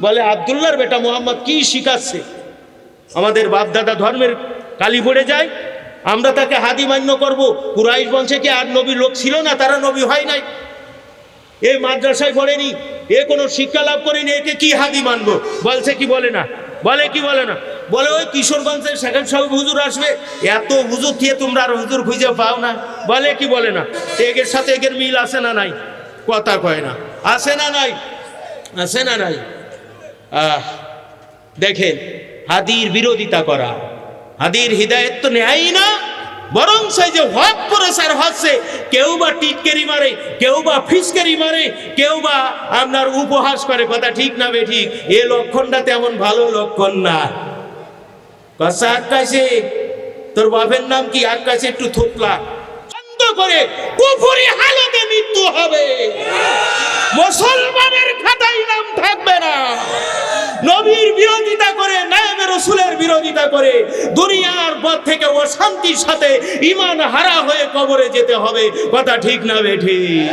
বলে আব্দুল্লাহর বেটা মুহাম্মদ কি শিখাচ্ছে? আমাদের বাপ দাদা ধর্মের কালি পড়ে যায়, আমরা তাকে হাদি মান্য করব? কুরাইশ বংশে কি আর নবী লোক ছিল না? তারা নবী হয় নাই? এ মাদ্রাসায় পড়েনি, এ কোনো শিক্ষা লাভ করেনি, একে কি হাদি মানবো? বলছে কি বলে না? বলে কি বলে না? বলে ওই কিশোরগঞ্জের সেখানে সব হুজুর আসবে, এত হুজুর দিয়ে তোমরা আর হুজুর খুঁজে পাও না? বলে কি বলে না? এগের সাথে এগের মিল আছে না নাই? কথা কয় না, আছে না নাই? আছে না নাই? দেখেন, হাদির বিরোধিতা করা, হাদির হৃদায়ত তো নেয়ই না, বরং সেই যে হক প্রচার হচ্ছে, কেউ বা টিটকেরি মারে, কেউ বা ফিসকেরি মারে, কেউ বা আপনার উপহাস করে। কথা ঠিক না বে ঠিক? এ লক্ষণটা তেমন ভালো লক্ষণ না। কথা আকাশে তোর বাপের নাম কি? আকাশে একটু থুতলা বন্ধ করে কুফরি হালতে মৃত্যু হবে, মুসলমানের খাতায় নাম থাকবে না। নবীর বিরোধিতা করে, নায়েবে রাসূলের বিরোধিতা করে দুনিয়ার পথ থেকে অশান্তির সাথে ঈমান হারা হয়ে কবরে যেতে হবে। কথা ঠিক না বে ঠিক?